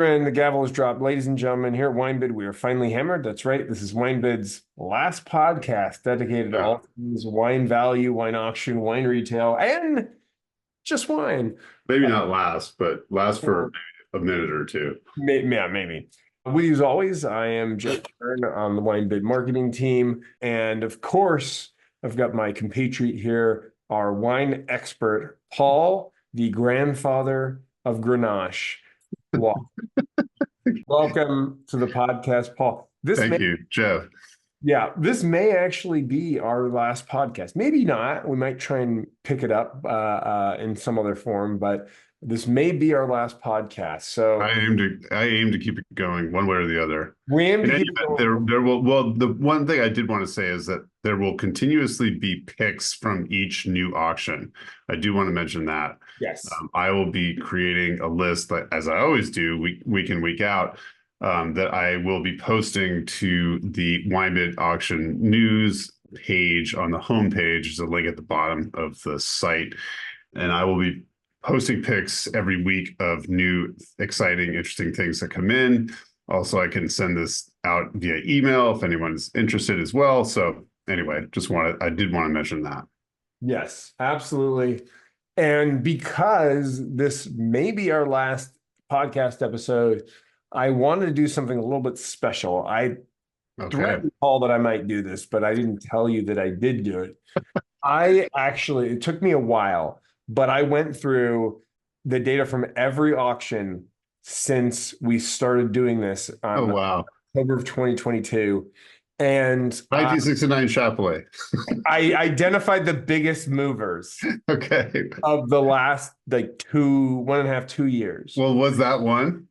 And the gavel is dropped. Ladies and gentlemen, here at WineBid, we are finally hammered. That's right. This is WineBid's last podcast dedicated to Yeah, all things wine value, wine auction, wine retail, and just wine. maybe not last, but last for Uh, a minute or two. yeah, maybe. With you as always, I am Joe Kern on the WineBid marketing team. And of course, I've got my compatriot here, our wine expert, Paul, the grandfather of Grenache. Welcome to the podcast, Paul. Thank you, Jeff. This may actually be our last podcast. Maybe not. We might try and pick it up in some other form, but this may be our last podcast. So I aim to keep it going one way or the other. we aim In to any keep it event, going. there will well the one thing I did want to say is that there will continuously be picks from each new auction. I do want to mention that. Yes. I will be creating a list that, as I always do, week in, week out, that I will be posting to the WineBid auction news page on the homepage. There's a link at the bottom of the site, and I will be posting pics every week of new, exciting, interesting things that come in. Also, I can send this out via email if anyone's interested as well. So anyway, I did want to mention that. Yes, absolutely. And because this may be our last podcast episode, I wanted to do something a little bit special. I Okay. threatened Paul that I might do this, but I didn't tell you that I did do it. It took me a while, but I went through the data from every auction since we started doing this Oh, on wow. October of 2022. And 1969 Chapelet. I identified the biggest movers Okay. of the last like 1.5, 2 years. Well, was that one?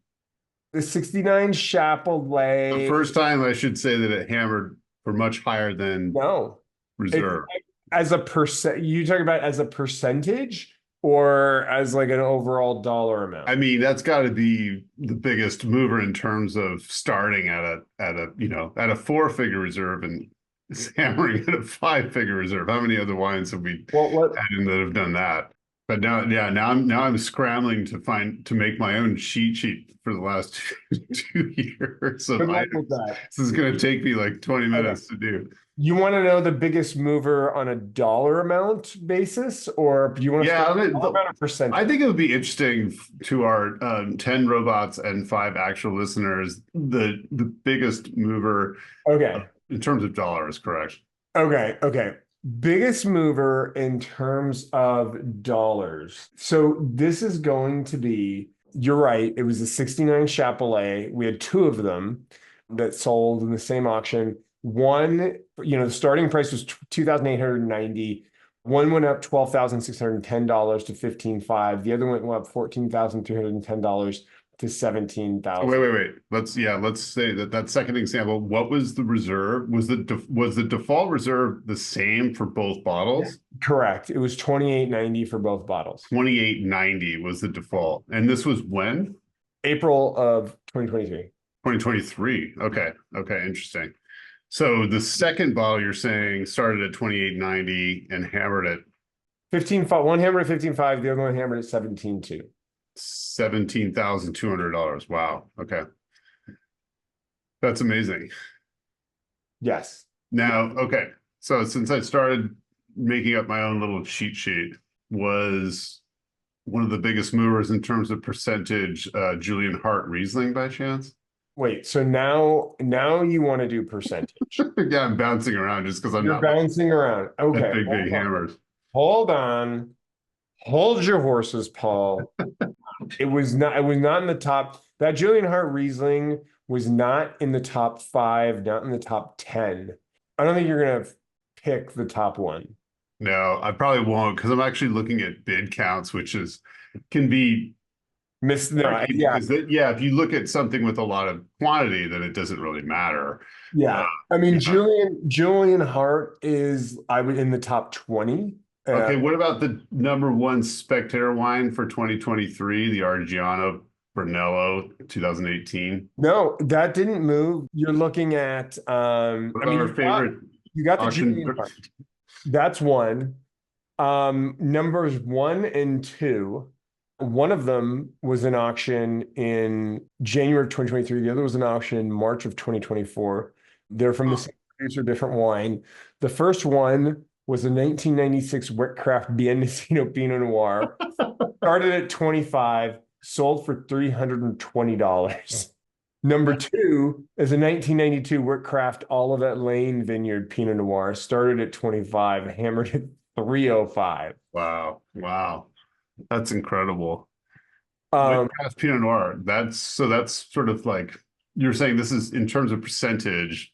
The 69 The Chapelet, first time I should say that it hammered for much higher than no. It, reserve. as a percent, you talk about as a percentage or as like an overall dollar amount? I mean, that's got to be the biggest mover in terms of starting at a four-figure reserve and hammering at a five-figure reserve. How many other wines have we What had in that have done that? But now, yeah, now I'm scrambling to make my own cheat sheet for the last two years of good luck with items. that. This is going to take me like 20 Okay. minutes to do. You want to know the biggest mover on a dollar amount basis, or do you want to Yeah, start with dollar amount or I percentage? think it would be interesting to our 10 robots and five actual listeners, the biggest mover Okay. in terms of dollars, correct? Okay. Biggest mover in terms of dollars. So this is going to be, you're right, it was a 69 Chapelet. We had two of them that sold in the same auction. One, the starting price was 2,890. One went up $12,610 to 15,500. The other went up $14,310 to Wait, 17,000. wait, wait. Let's say that second example. What was the reserve? Was the default reserve the same for both bottles? Correct. It was 2890 for both bottles. 2890 was the default, and this was when April of 2023. 2023. Okay, interesting. So the second bottle you're saying started at 2890 and hammered at 15.5, one hammered at 15.5, the other one hammered at 17.2. $17,200. Wow. Okay. That's amazing. Yes. Now, okay. So since I started making up my own little cheat sheet, was one of the biggest movers in terms of percentage Julian Hart Riesling by chance? Wait, so now you want to do percentage. Yeah, I'm bouncing around just because I'm You're not looking bouncing around. at Okay, big hammers. hold on. Hold your horses, Paul. It was not in the top. That Julian Hart Riesling was not in the top five, not in the top 10. I don't think you're gonna pick the top one. No, I probably won't because I'm actually looking at bid counts, can be No, tricky yeah, because yeah, if you look at something with a lot of quantity, then it doesn't really matter. Uh, yeah. I mean, yeah. Julian Hart is I would in the top 20. Okay, what about the number one spectator wine for 2023, the Argiano Brunello 2018? No, that didn't move. You're looking at What I about mean our favorite you got the auction? Julian Hart. That's one. Numbers one and two. One of them was an auction in January of 2023. The other was an auction in March of 2024. They're from the Huh. same producer, different wine. The first one was a 1996 Whitcraft Biennacino Pinot Noir. Started at 25, sold for $320. Number two is a 1992 Whitcraft Olivet Lane Vineyard Pinot Noir. Started at 25, hammered at 305. Wow. Wow. That's incredible. Um, Whitcraft Pinot Noir. That's sort of like you're saying this is in terms of percentage,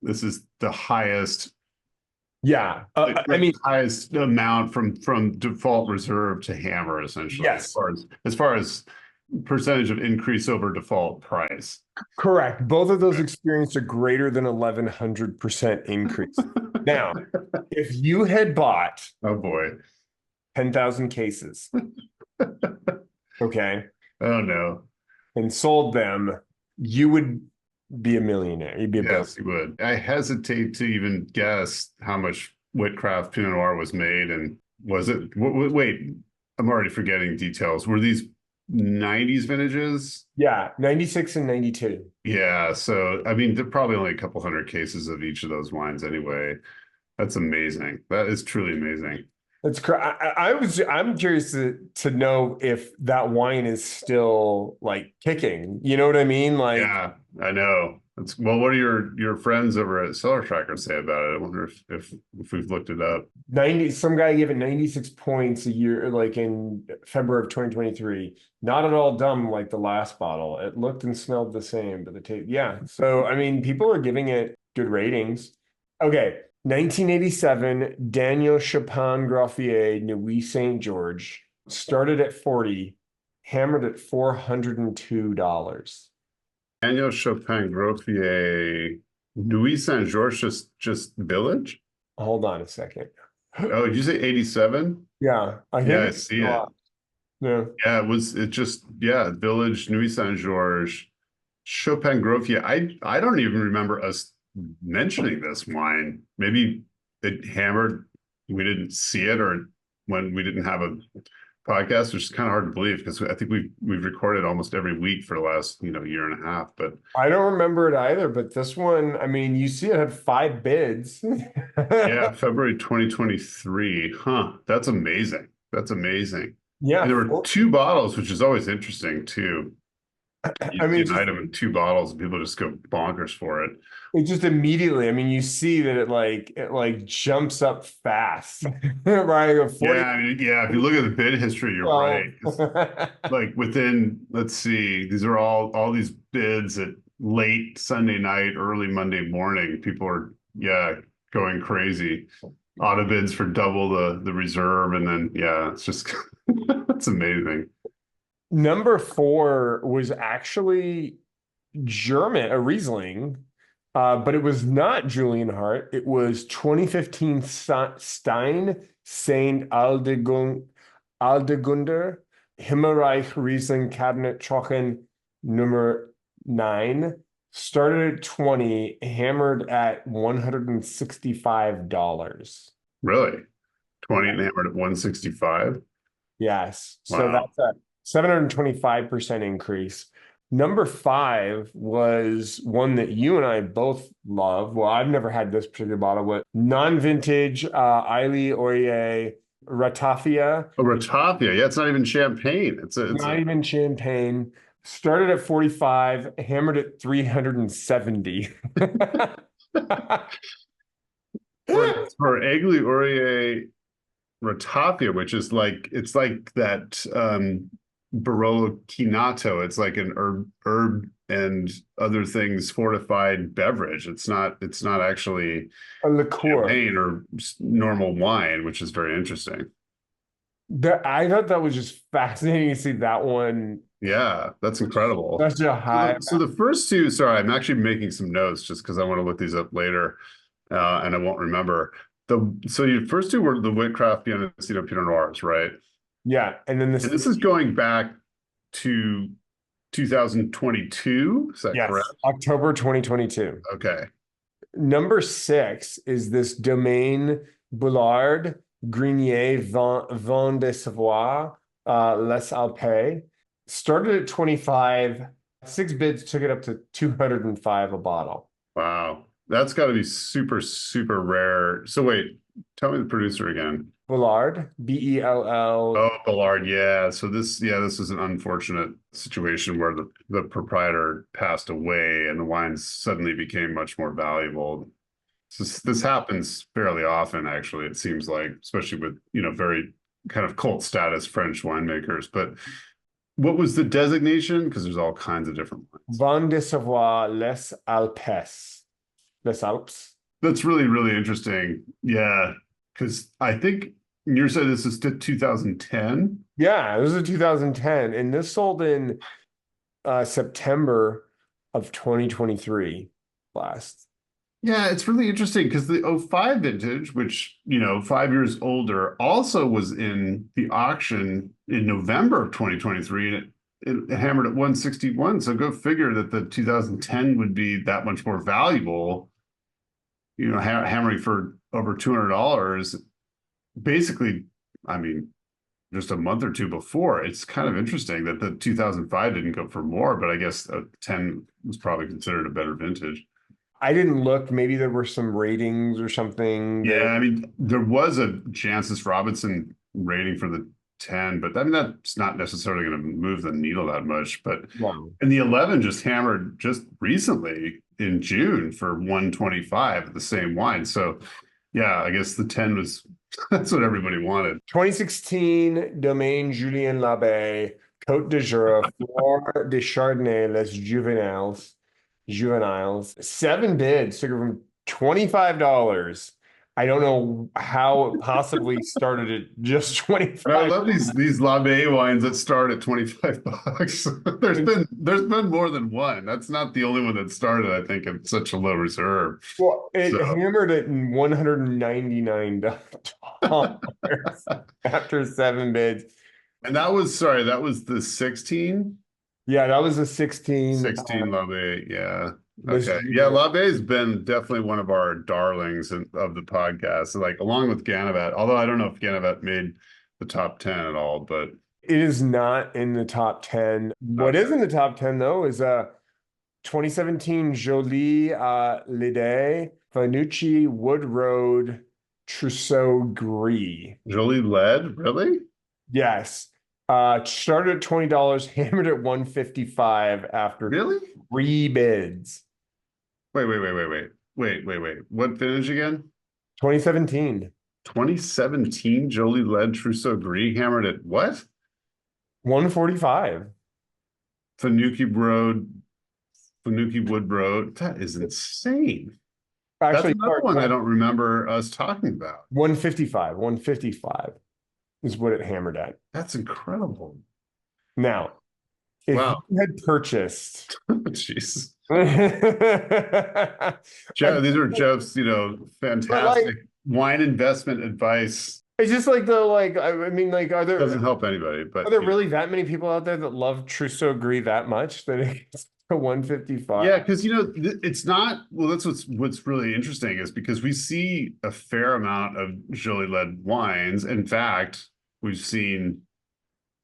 this is the highest yeah. I like mean, highest amount from default reserve to hammer essentially yes, as far as percentage of increase over default price. correct. Both of those experienced a greater than 1,100% increase. Now, if you had bought Oh boy. 10,000 cases, okay, Oh no. and sold them, you would be a millionaire. You'd be a bill. Yes, you would. I hesitate to even guess how much Whitcraft Pinot Noir was made, and was it? Wait, I'm already forgetting details. Were these 90s vintages? Yeah, 96 and 92. Yeah, so I mean, there are probably only a couple hundred cases of each of those wines anyway. That's amazing. That is truly amazing. That's correct. I'm curious to know if that wine is still like kicking. You know what I mean? Like Yeah, I know. That's well, what do your friends over at Cellar Tracker say about it? I wonder if we've looked it up. 90, some guy gave it 96 points a year, like in February of 2023. Not at all dumb like the last bottle. It looked and smelled the same, but the taste, yeah. So, I mean, people are giving it good ratings. Okay. 1987, Daniel Chopin Graffier, Nuit Saint George, started at 40, hammered at $402. Daniel Chopin Grothier, Louis Saint George, just village? Hold on a second. Oh, did you say 87? Yeah, I Yeah, think I it's see a it. lot. Yeah. Yeah, it just yeah, village Nuit Saint George, Chopin Grothier. I don't even remember us mentioning this wine. Maybe it hammered, we didn't see it, or when we didn't have a podcast, which is kind of hard to believe because I think we've recorded almost every week for the last, year and a half. But I don't remember it either, but this one, I mean, you see it had 5 bids. yeah, February 2023. Huh. That's amazing. That's amazing. Yeah, And there were two bottles, which is always interesting too. You I see mean, an item in two bottles and people just go bonkers for it. it just immediately, I mean, you see that it like jumps up fast, right? Yeah, 40, I mean, yeah, if you look at the bid history, you're right. 12. It's like within, let's see, these are all these bids at late Sunday night, early Monday morning. People are, yeah, going crazy. Auto bids for double the reserve, and then yeah, it's just it's amazing. Number four was actually German, a Riesling, but it was not Julian Hart. It was 2015 Stein Saint Aldegunder Himmelreich Riesling Cabinet Trocken number 9. Started at 20, hammered at $165. Really, 20 and hammered at 165. Yes. So Wow. that's a 725% increase. Number five was one that you and I both love. Well, I've never had this particular bottle, but non-vintage Eily Oyer Ratafia, Oh, Ratafia. Yeah, it's not even champagne. It's a not even champagne. Started at 45, hammered at 370. for Aigle Ourier Ratafia, which is like it's like that Barolo Chinato. It's like an herb and other things fortified beverage. It's not actually A liqueur. champagne or normal wine, which is very interesting. I thought that was just fascinating to see that one. Yeah, that's incredible. Such a So high. the first two, sorry, I'm actually making some notes just because I want to look these up later, and I won't remember. So your first two were the Whitcraft Pianicino Pinot Noirs, right? Yeah. And then And this, this is going back to 2022. Is that correct? yes, October 2022. Okay. Number six is this Domaine Boulard Grenier Vin de Savoie Les Alpe. Started at 25. Six bids took it up to 205 a bottle. Wow. That's got to be super, super rare. So wait, tell me the producer again. Bullard, Bell. Oh, Ballard. Yeah. So this is an unfortunate situation where the proprietor passed away and the wines suddenly became much more valuable. This happens fairly often, actually, it seems like, especially with, very kind of cult status French winemakers. But what was the designation? Because there's all kinds of different ones. Vin de Savoie, Les Alpes. Les Alpes. That's really, really interesting. Yeah. Because I think you said this is to 2010. Yeah, this is 2010, and this sold in September of 2023 last. Yeah, it's really interesting because the '05 vintage, which, 5 years older, also was in the auction in November of 2023 and it hammered at 161. So go figure that the 2010 would be that much more valuable, hammering for over $200. Basically, I mean, just a month or two before. It's kind of interesting that the 2005 didn't go for more, but I guess a 10 was probably considered a better vintage. I didn't look. Maybe there were some ratings or something Yeah, that. I mean, there was a Jancis Robinson rating for the 10, but I mean, that's not necessarily going to move the needle that much. But No. and the 11 just hammered just recently in June for 125 at the same wine. So yeah, I guess the 10 was that's what everybody wanted. 2016 Domaine Julien Labbé, Côte de Jura, Flore de Chardonnay, Les Juvenils. Juveniles. Seven bids took it from $25. I don't know how it possibly started at just And I 25. love these Labé wines that start at 25 bucks. There's been more than one. That's not the only one that started, I think, at such a low reserve. Well, it So hammered at $199 after seven bids. and that was the 16? Yeah, that was a 16. 16 Labé, yeah. Les Okay. Yeah, Juveniles. Labé's been definitely one of our darlings of the podcast. Like along with Ganavat, although I don't know if Ganavat made the top 10 at all, but It is not in the top 10. What is okay. in the top 10 though is 2017 Jolie Lide, Vanucci, Wood Road, Trousseau Gris. Jolie Led, really? Yes. Started at $20, hammered at 155 after Really? three bids. Wait. What vintage again? 2017, 2017 Jolie Led Trousseau Gris hammered at what? 145. Fanuki Road, Fanuki Wood Road. That is insane. That's Actually, another sorry, one I don't remember us talking about. 155. 155 is what it hammered at. That's incredible. Now, if Wow. you had purchased Jeez. a Joe, these are Jeff's, but like fantastic wine investment advice. it's just like I mean like Doesn't help anybody, are but there really that many people out there that love Trousseau Gris that much that it's a 155? yeah, because it's not well. That's what's really interesting is because we see a fair amount of Jolie led wines. In fact, we've seen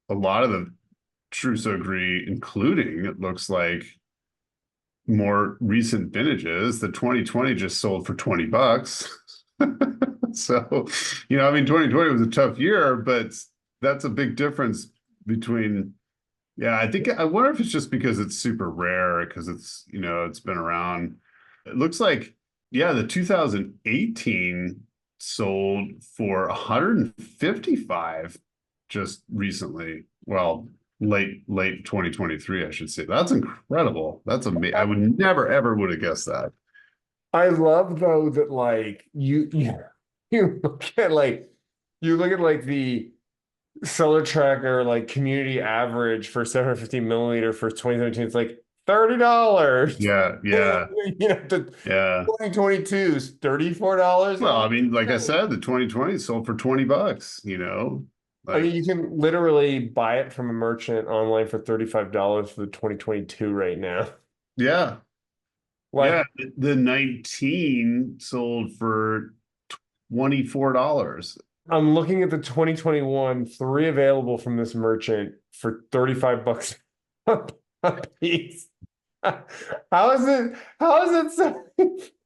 a lot of the Trousseau Gris, including it looks like more recent vintages. The 2020 just sold for 20 bucks. So, I mean, 2020 was a tough year, but that's a big difference between, yeah, I wonder if it's just because it's super rare, because it's been around. It looks like, yeah, the 2018 sold for 155 just recently. Well, late 2023, I should say. That's incredible. That's amazing. I would never ever would have guessed that. I love though that like you look at like the Cellar Tracker like community average for 750 milliliter for 2017. It's like $30. Yeah, yeah, The yeah. 2022's $34. Well, I mean, like I said, the 2020 sold for 20 bucks, I like mean, you can literally buy it from a merchant online for $35 for the 2022 right now. yeah, yeah. Like, The 19 sold for $24. I'm looking at the 2021, three available from this merchant for 35 bucks a piece. How is it so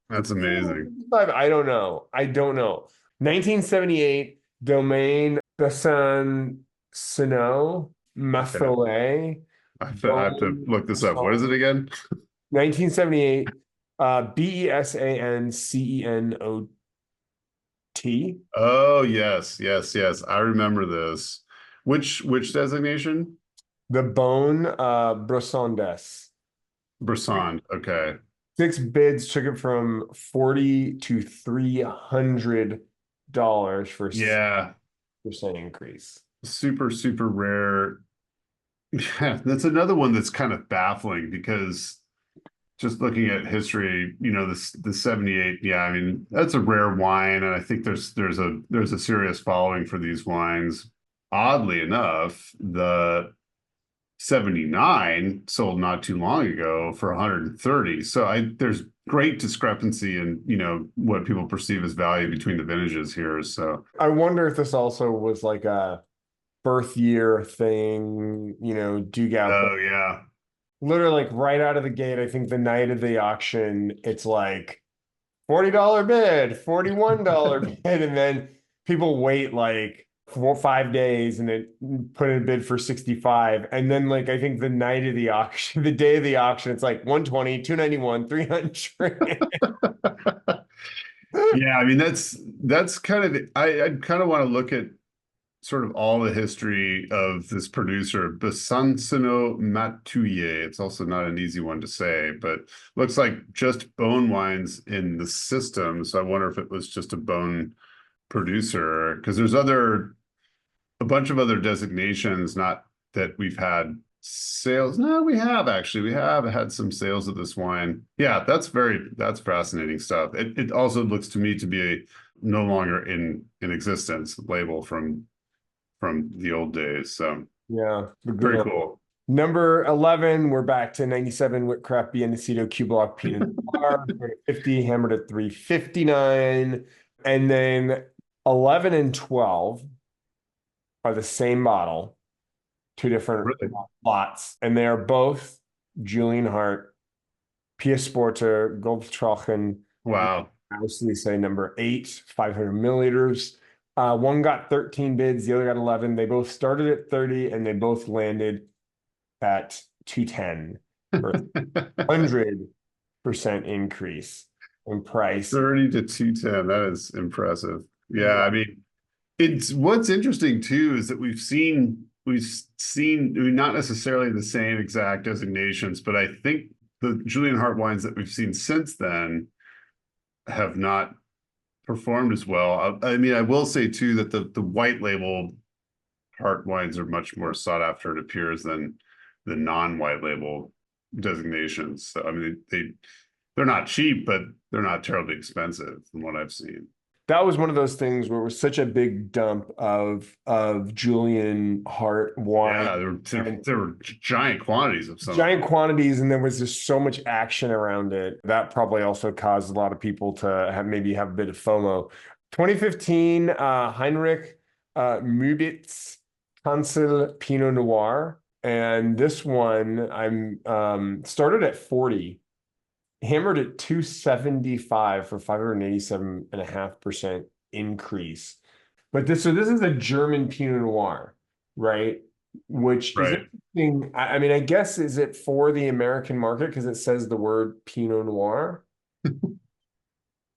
That's amazing. I don't know. I don't know. 1978 Domaine Besson Sino Okay. Methylet I have to Bone look this up. What is it again? 1978 BESANCENOT. Oh, yes, yes, yes. I remember this. Which designation? The Bone Brossandes. Brisson. Okay. Six bids took it from 40 to $300 for a Yeah. 6% increase. Super, super rare. Yeah, that's another one that's kind of baffling because just looking at history, this the 78, yeah, I mean, that's a rare wine, and I think there's a serious following for these wines. Oddly enough, the 79 sold not too long ago for 130. So there's great discrepancy in, what people perceive as value between the vintages here. So, I wonder if this also was like a birth year thing, Dugout. But oh yeah. literally, like right out of the gate, I think the night of the auction, it's like $40 bid, $41 bid, and then people wait like 4 or 5 days and then put in a bid for 65. And then like I think the night of the auction, the day of the auction, it's like 120, 291, 300. Yeah, I mean that's kind of I kind of want to look at sort of all the history of this producer, Besancino Matuye. It's also not an easy one to say, but looks like just bone wines in the system. So I wonder if it was just a bone producer because there's a bunch of other designations, not that we've had sales. No, we have actually. We have had some sales of this wine. Yeah, that's fascinating stuff. It also looks to me to be a no longer in existence label from the old days. So Yeah, the good very one. cool. Number 11, we're back to 97 Whitcraft Biennacido Q Block Pinot Noir, 50, hammered at 359. And then 11 and 12 are the same bottle, two different Really? lots, and they are both Julian Hart, Pia Sporter, Goldstrachen, Wow. obviously say number 8, 500 milliliters. One got 13 bids, the other got 11. They both started at 30 and they both landed at 210 for 100% increase in price. 30 to 210. That is impressive. Yeah, Yeah. I mean, it's what's interesting too is that we've seen I mean, not necessarily the same exact designations, but I think the Julian Hart wines that we've seen since then have not performed as well. I mean, I will say too that the white label Hart wines are much more sought after, it appears, than the non-white label designations. So I mean, they're not cheap, but they're not terribly expensive from what I've seen. That was one of those things where it was such a big dump of Julian Hart wine Yeah, and there were giant quantities of some of giant them. quantities, and there was just so much action around it. That probably also caused a lot of people to maybe have a bit of FOMO. 2015, Heinrich Mübitz Cancel Pinot Noir. And this one I'm started at 40, hammered at 275 for 587.5% increase. But this is a German Pinot Noir, right? Which is Right. interesting. I mean, I guess is it for the American market because it says the word Pinot Noir,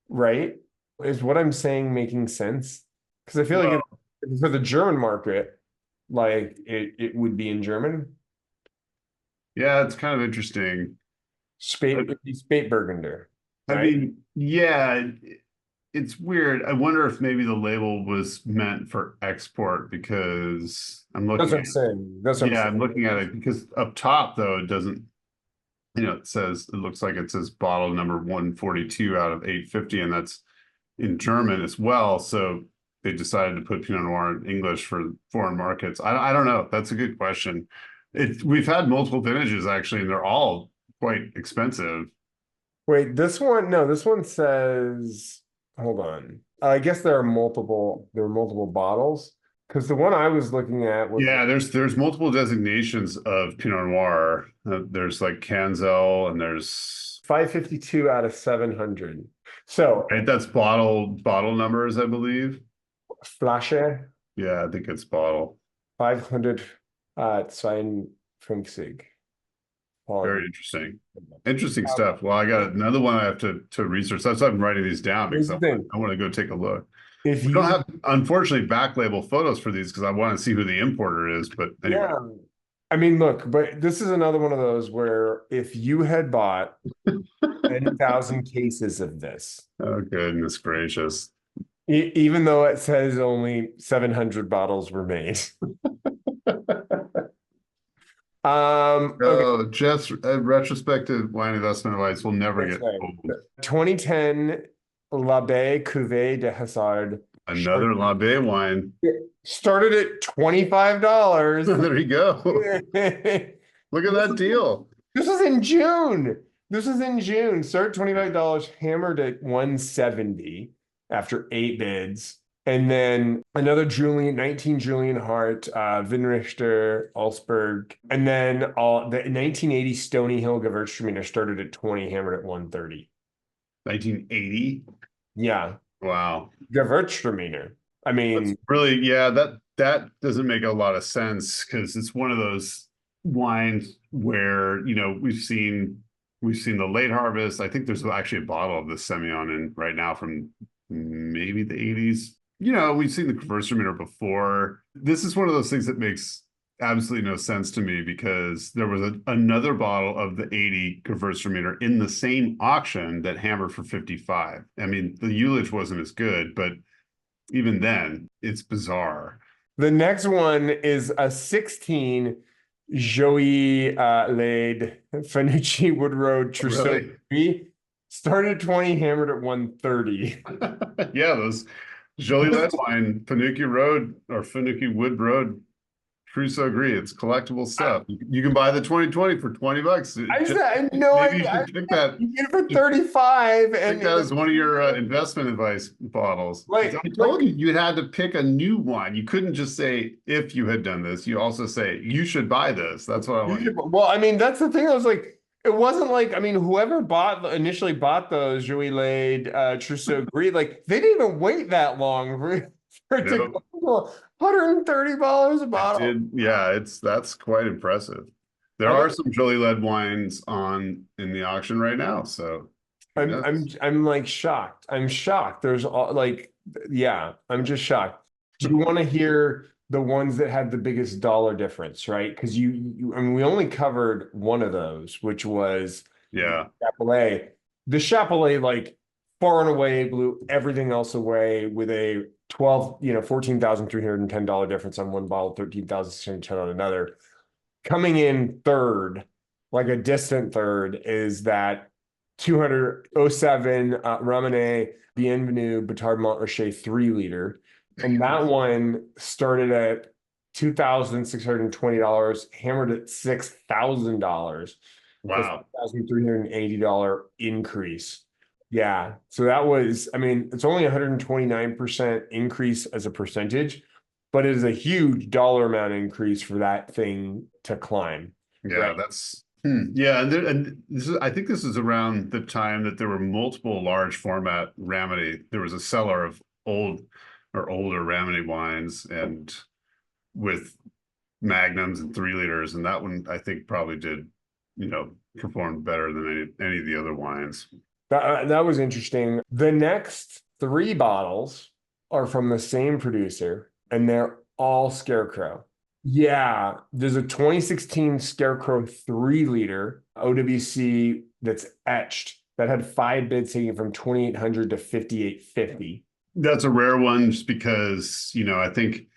right? Is what I'm saying making sense? Because I feel like Well, if it's for the German market, like it would be in German. yeah, it's kind of interesting. I, Spate, it'd be Spätburgunder, I right? mean, yeah, it's weird. I wonder if maybe the label was meant for export because I'm That's looking what at, I'm saying. That's what I'm yeah, I'm saying. looking at it because up top though, it doesn't, it looks like it says bottle number 142 out of 850, and that's in German as well. So they decided to put Pinot Noir in English for foreign markets. I don't know. That's a good question. We've had multiple vintages actually, and they're all quite expensive. Wait, this one, no, this one says, hold on. I guess there are multiple bottles because the one I was looking at was Yeah, there's multiple designations of Pinot Noir. There's like Canzel and there's 552 out of 700. So right, that's bottle numbers, I believe. Flasche Yeah, I think it's bottle. 500 52. Very Pollen. interesting. Interesting stuff. Well, I got another one I have to research. That's why I'm writing these down Here's because the thing. I want to go take a look. If We don't you, have, unfortunately, back label photos for these because I want to see who the importer is. But anyway, yeah, I mean, look, but this is another one of those where if you had bought 10,000 cases of this, oh goodness gracious. even though it says only 700 bottles were made. Okay, Oh, Jeff's retrospective wine investment advice will never that's get right. old. 2010 L'Abbaye Cuvée de Hazard Another La Bay wine. started at $25. There you go. Look at that deal. This was in June. This was in June. Started $25, hammered at 170 after 8 bids. And then another Julian, 19 Julian Hart, Winrichter, Alsberg. And then the 1980 Stony Hill Gewürztraminer started at 20, hammered at 130. 1980. Yeah. Wow. Gewürztraminer. I That's mean, really, yeah, that doesn't make a lot of sense because it's one of those wines where, we've seen the late harvest. I think there's actually a bottle of this Semillon in right now from maybe the 80s. We've seen the Gewürztraminer before. This is one of those things that makes absolutely no sense to me because there was another bottle of the 80 Gewürztraminer in the same auction that hammered for 55. I mean, the ullage wasn't as good, but even then, it's bizarre. the next one is a 16 Joey Lade Fanucci Woodrow Trousseau. Really? Started at 20, hammered at 130. Yeah, those Joliet wine, Fanuki Road or Fanuki Wood Road, Trousseau agree. It's collectible stuff. You can buy the 2020 for $20. I said, no, Maybe you should pick that. you get it for 35 Pick and that as one of your investment advice bottles. like, I told you had to pick a new one. You couldn't just say if you had done this. You also say you should buy this. That's what I want you. well, I mean, that's the thing. I was like, it wasn't like, I mean, whoever initially bought those Joey Lade Trousseau Gris, like they didn't even wait that long for it to go $130 a bottle. Yeah, that's quite impressive. There are some Jolie led wines in the auction right now, so I'm like shocked. I'm shocked. There's like, yeah, I'm just shocked. Do you want to hear the ones that had the biggest dollar difference, right? Because I mean, we only covered one of those, which was yeah, Chapelet. The Chapelet, like far and away, blew everything else away with a $14,310 difference on one bottle, 13,610 on another. Coming in third, like a distant third, is that 207 Ramene Bienvenue Batard Montrachet 3 liter. And that one started at $2,620, hammered at $6,000. wow, $1,380 increase. Yeah. So that was, I mean, it's only 129% increase as a percentage, but it is a huge dollar amount increase for that thing to climb. yeah, right? that's yeah, and I think this is around the time that there were multiple large format Ramady. There was a cellar of older Ramady wines and with magnums and 3 liters, and that one I think probably did performed better than any of the other wines. That was interesting. The next 3 bottles are from the same producer, and they're all Scarecrow. Yeah, there's a 2016 Scarecrow 3 liter OWC that's etched that had 5 bids taken from 2,800 to 5,850. That's a rare one just because, I think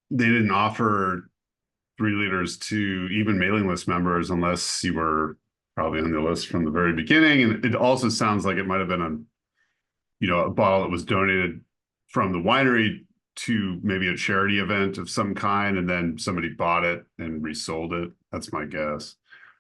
they didn't offer 3 liters to even mailing list members unless you were probably on the list from the very beginning. And it also sounds like it might have been a bottle that was donated from the winery to maybe a charity event of some kind, and then somebody bought it and resold it. That's my guess.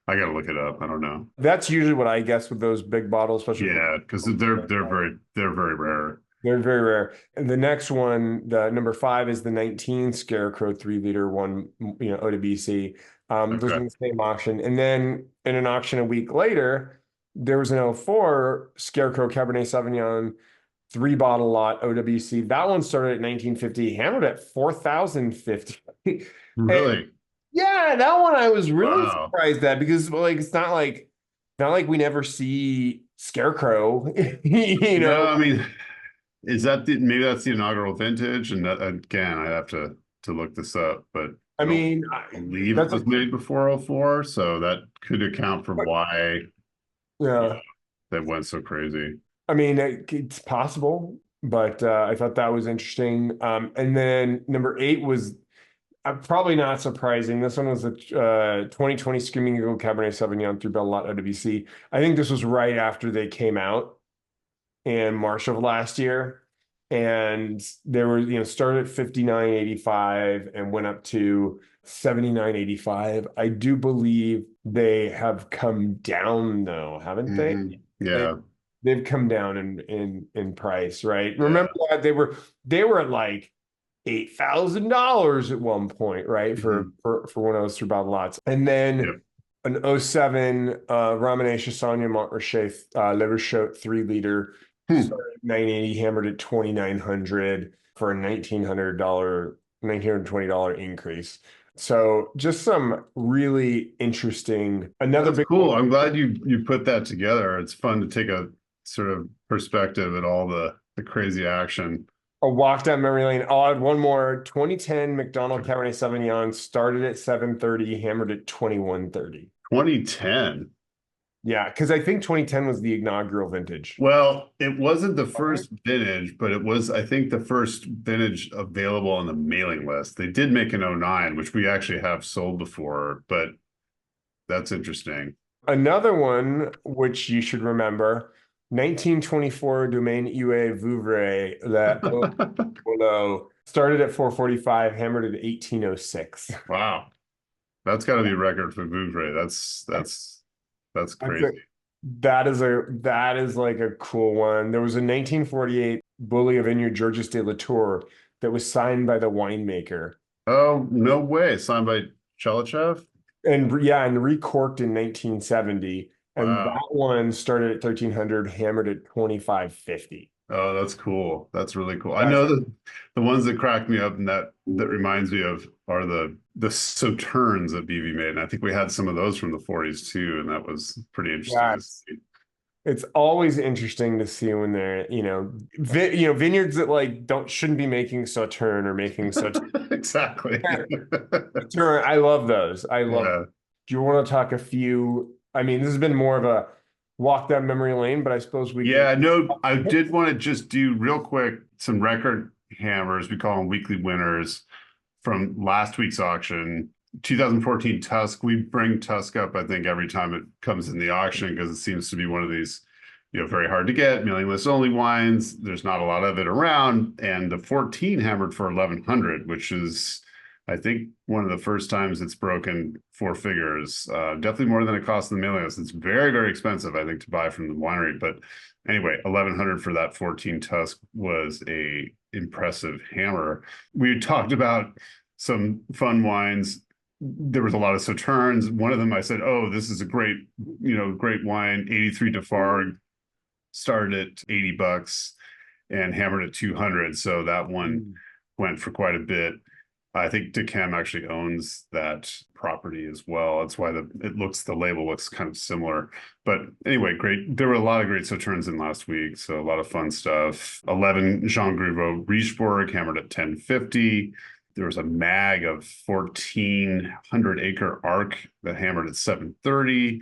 I got to look it up. I don't know. That's usually what I guess with those big bottles, especially. Yeah, because they're very rare. They're very rare. And the next one, the number five, is the 19 Scarecrow 3 liter one, OWC. Those are Okay. in the same auction. And then in an auction a week later, there was an '04 Scarecrow Cabernet Sauvignon 3 bottle lot OWC. That one started at 1950, hammered at 4,050. And Really? yeah, that one I was really Wow. surprised at because like it's not like we never see Scarecrow, you No, know. I mean, is that maybe that's the inaugural vintage? And that, again, I have to look this up, but I I don't mean, believe it that's was made before '04, so that could account for why yeah. they went so crazy. I mean, it's possible, but I thought that was interesting. And then number eight was probably not surprising. This one was a 2020 Screaming Eagle Cabernet Sauvignon through Bell Lot OWC. I think this was right after they came out in March of last year. And they were, started at 59.85 and went up to 79.85. I do believe they have come down though, haven't they? They Yeah, they've come down in price, right? yeah. Remember that they were at like $8,000 at one point, right? For Mhm. for for one of those through bottle lots. And then Yep. an '07 Ramené Chassagne Montrachet liver shoat 3 liter Hmm. started at 980, hammered at 2,900 for a $1,920 increase. So just some really interesting, another That's big cool. one, I'm glad you put that together. It's fun to take a sort of perspective at all the crazy action. a walk down memory lane. I'll add one more. 2010 McDonald Cabernet Sauvignon started at 730, hammered at 2130. 2010. Yeah, because I think 2010 was the inaugural vintage. Well, it wasn't the first vintage, but it was, I think, the first vintage available on the mailing list. They did make an '09, which we actually have sold before, but that's interesting. Another one, which you should remember, 1924 Domaine Huet Vouvray, Polo, started at 445, hammered at 1806. Wow. That's got to be a record for Vouvray. That's That's crazy. a, that is like a cool one. There was a 1948 Bully of Vineyard Georges de Latour that was signed by the winemaker. Oh, no way. Signed by Chelachev? And yeah, and recorked in 1970. And Wow. that one started at 1300, hammered at 2550. Oh, that's cool. That's really cool. I That's know that the ones that crack me up and that reminds me of are the Sauternes that BV made. And I think we had some of those from the '40s too, and that was pretty interesting yeah, to see. it's always interesting to see when they're, vineyards that like don't shouldn't be making Sauterne or making Sauterne. Exactly. I love those. I love. Yeah. Do you want to talk a few? I mean, this has been more of a walk down memory lane, but I suppose we can. Yeah, no, I did want to just do real quick some record hammers. We call them weekly winners from last week's auction. 2014 Tusk. We bring Tusk up, I think, every time it comes in the auction because it seems to be one of these, very hard to get, mailing list only wines. There's not a lot of it around. And the 14 hammered for 1,100, which is, I think, one of the first times it's broken four figures. Definitely more than it costs in the mailing list. It's very, very expensive, I think, to buy from the winery. But anyway, 1,100 for that 14 Tusk was a impressive hammer. We talked about some fun wines. There was a lot of Sauternes. One of them I said, oh, this is a great wine. 83 Defarge started at $80 and hammered at 200. So that one Mm. went for quite a bit. I think Decam actually owns that property as well. That's why the label looks kind of similar. But anyway, great. There were a lot of great Sauternes in last week, so a lot of fun stuff. 11 Jean Griveau Richebourg hammered at 1050. There was a mag of 1,400 acre arc that hammered at 730.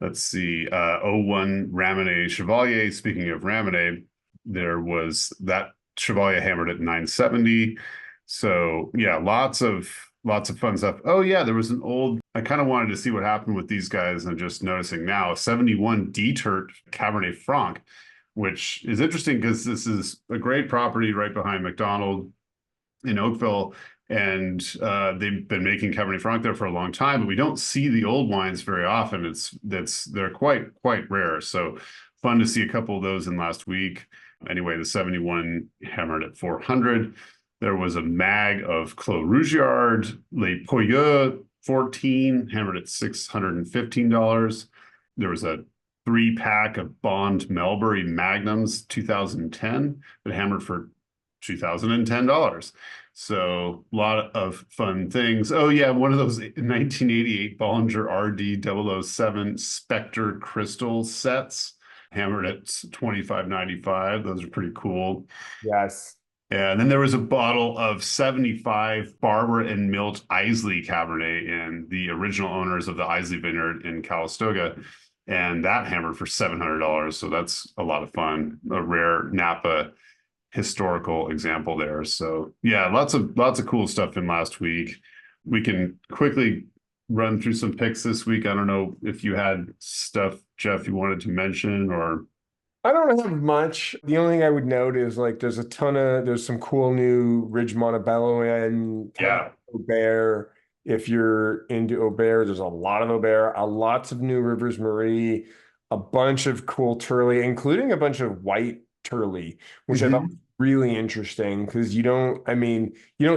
Let's see, '01 Ramené Chevalier. Speaking of Ramené, there was that Chevalier hammered at 970. So yeah, lots of fun stuff. Oh yeah, there was an old. I kind of wanted to see what happened with these guys, and just noticing now, 71 Dietert Cabernet Franc, which is interesting because this is a great property right behind McDonald in Oakville, and they've been making Cabernet Franc there for a long time, but we don't see the old wines very often. They're quite rare. So fun to see a couple of those in last week. Anyway, the 71 hammered at 400. There was a mag of Clos Rougeard, Les Pouilleux 14, hammered at $615. There was a 3-pack of Bond Melbury Magnums 2010 that hammered for $2,010. So a lot of fun things. Oh yeah, one of those 1988 Bollinger RD 007 Spectre crystal sets hammered at 25.95. Those are pretty cool. Yes. And then there was a bottle of 75 Barbara and Milt Isley Cabernet and the original owners of the Isley Vineyard in Calistoga. And that hammered for $700. So that's a lot of fun. A rare Napa historical example there. So yeah, lots of cool stuff in last week. We can quickly run through some picks this week. I don't know if you had stuff, Jeff, you wanted to mention or I don't have much. The only thing I would note is like there's some cool new Ridge Montebello and yeah. Aubert. If you're into Aubert, there's a lot of Aubert, lots of new Rivers Marie, a bunch of cool Turley, including a bunch of white Turley, which I thought was Mm-hmm. really interesting because you don't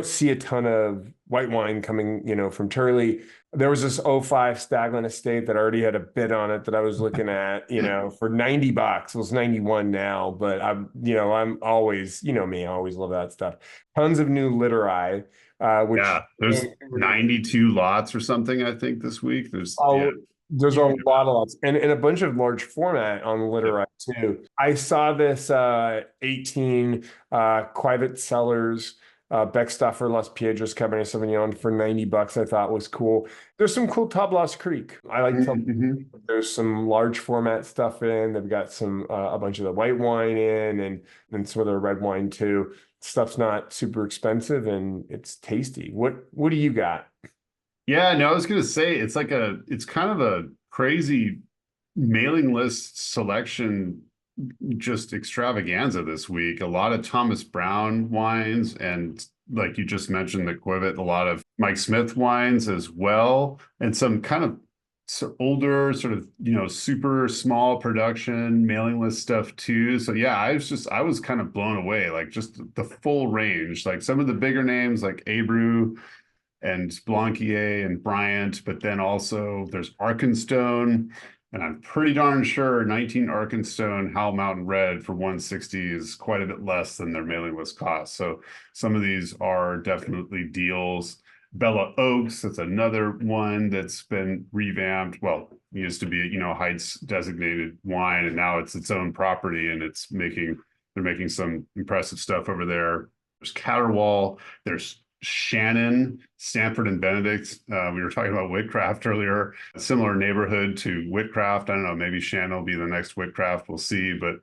see a ton of white wine coming, from Turley. There was this '05 Staglin Estate that already had a bid on it that I was looking at, for $90. It was 91 now, but I'm always, me, I always love that stuff. Tons of new Literi, which Yeah, there's 92 lots or something, I think, this week. Yeah. there's a lot of lots and a bunch of large format on the Literi too. I saw this 18 Quivet Cellars Beckstoffer Las Piedras Cabernet Sauvignon for $90 I thought was cool. There's some cool Tablas Creek. I like Tablas Creek. Mm-hmm. There's some large format stuff in. They've got some a bunch of the white wine in and some of the red wine too. Stuff's not super expensive and it's tasty. What do you got? Yeah, no, I was gonna say it's kind of a crazy mailing list selection, just extravaganza this week. A lot of Thomas Brown wines, and like you just mentioned, the Quivet, a lot of Mike Smith wines as well, and some kind of older, sort of, super small production mailing list stuff too. So yeah, I was kind of blown away, like just the full range, like some of the bigger names like Abreu and Blanquier and Bryant, but then also there's Arkenstone, and I'm pretty darn sure 19 Arkenstone Howell Mountain Red for 160 is quite a bit less than their mailing list cost. So some of these are definitely deals. Bella Oaks, that's another one that's been revamped. Well, it used to be, Heights designated wine, and now it's its own property, and they're making some impressive stuff over there. There's Caterwall, there's Shannon, Stanford and Benedict. We were talking about Whitcraft earlier, a similar neighborhood to Whitcraft. I don't know, maybe Shannon will be the next Whitcraft. We'll see, but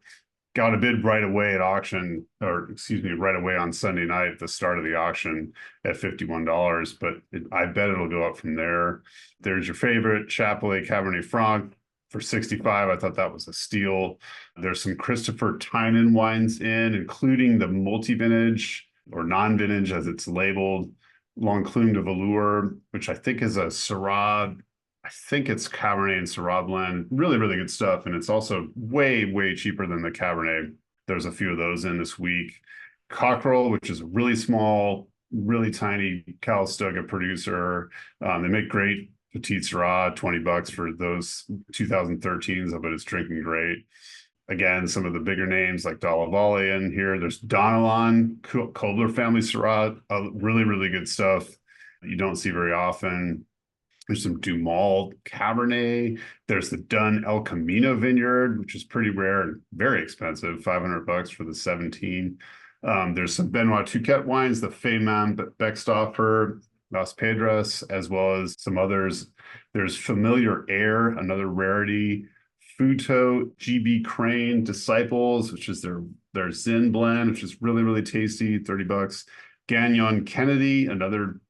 got a bid right away at auction, or excuse me, right away on Sunday night at the start of the auction at $51. But I bet it'll go up from there. There's your favorite Chapelet Cabernet Franc for 65. I thought that was a steal. There's some Christopher Tynan wines including the multi-vintage or non-vintage as it's labeled, L'Enclume de Velours, which I think is a Syrah. I think it's Cabernet and Syrah blend. Really, really good stuff. And it's also way, way cheaper than the Cabernet. There's a few of those in this week. Cockerel, which is a really small, really tiny Calistoga producer. They make great Petite Syrah, $20 for those 2013s, but it's drinking great. Again, some of the bigger names like Dalla Valle in here. There's Donalon, Kobler family Syrah, really, really good stuff that you don't see very often. There's some Dumal Cabernet. There's the Dunn El Camino Vineyard, which is pretty rare and very expensive, $500 for the 17. There's some Benoit Touquet wines, the Feyman Beckstoffer, Las Pedras, as well as some others. There's Familiar Air, another rarity. Futo, GB Crane, Disciples, which is their Zin blend, which is really, really tasty, $30. Gagnon Kennedy, another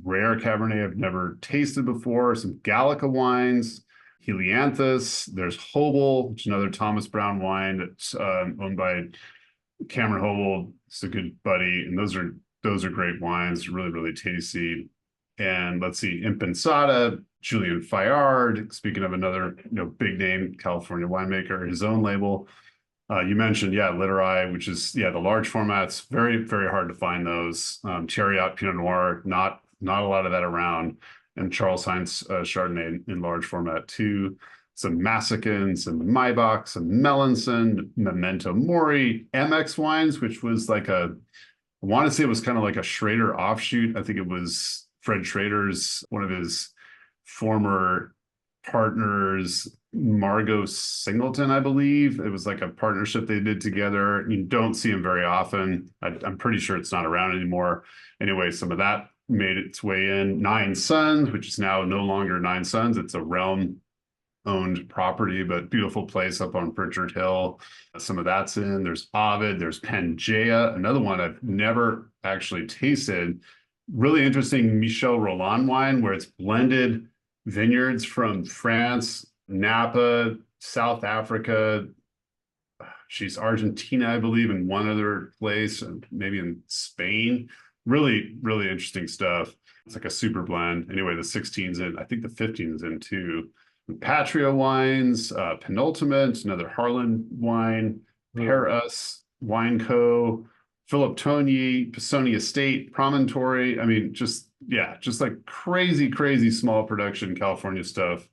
rare Cabernet I've never tasted before. Some Gallica wines, Helianthus. There's Hobel, which is another Thomas Brown wine that's owned by Cameron Hobel. It's a good buddy, and those are great wines, really, really tasty. And let's see, Impensada, Julian Fayard, speaking of another big name California winemaker, his own label. You mentioned, yeah, Literai, which is, yeah, the large formats, very, very hard to find those. Chariot Pinot Noir, not a lot of that around. And Charles Heinz Chardonnay in large format too. Some Massican, some Maibach, some Melanson, Memento Mori, MX wines, which was like I want to say it was kind of like a Schrader offshoot. I think it was Fred Schrader's, one of his former partners, Margot Singleton, I believe. It was like a partnership they did together. You don't see him very often. I'm pretty sure it's not around anymore. Anyway, some of that made its way in. Nine Sons, which is now no longer Nine Sons. It's a Realm owned property, but beautiful place up on Pritchard Hill. Some of that's in. There's Ovid, there's Pangea, another one I've never actually tasted. Really interesting Michel Rolland wine where it's blended vineyards from France, Napa, South Africa. She's Argentina, I believe, in one other place, and maybe in Spain. Really, really interesting stuff. It's like a super blend. Anyway, the 16's in. I think the 15 is in too. Patria wines, Penultimate, another Harlan wine, Pair Us, Wine Co., Philip Tony, Pisoni Estate, Promontory. I mean, just, yeah, just like crazy, crazy small production California stuff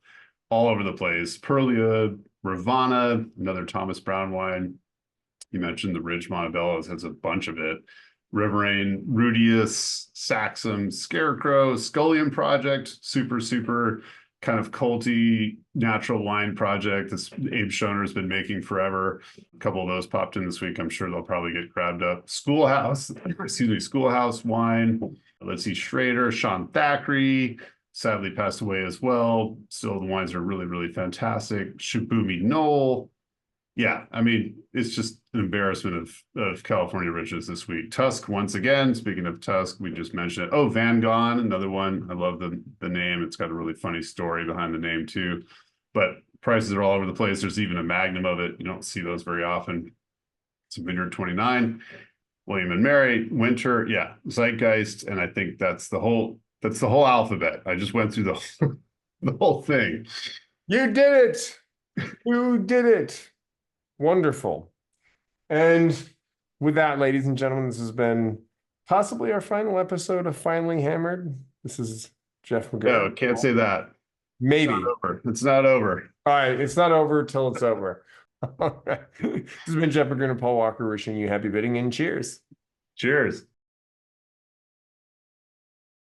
all over the place. Perlia, Ravana, another Thomas Brown wine. You mentioned the Ridge Montebello has a bunch of it. Riverain, Rudius, Saxum, Scarecrow, Scullion Project, super, super kind of culty natural wine project that Abe Schoner's been making forever. A couple of those popped in this week. I'm sure they'll probably get grabbed up. Schoolhouse, excuse me, Schoolhouse wine. Let's see, Schrader, Sean Thackeray, sadly passed away as well. Still, the wines are really, really fantastic. Shibumi Knoll. Yeah, I mean, it's just an embarrassment of California riches this week. Tusk, once again, speaking of Tusk, we just mentioned it. Oh, Van Gogh, another one. I love the name. It's got a really funny story behind the name too. But prices are all over the place. There's even a Magnum of it. You don't see those very often. It's Vineyard 29. William and Mary, Winter, yeah, Zeitgeist, and I think that's the whole alphabet. I just went through the whole thing. You did it. You did it. Wonderful. And with that, ladies and gentlemen, this has been possibly our final episode of Finally Hammered. This is Jeff No, McGurk. can't say that. Maybe. It's not over. It's not over. All right. It's not over till it's over. All right. This has been Jeff McGurk and Paul Walker wishing you happy bidding and cheers. Cheers.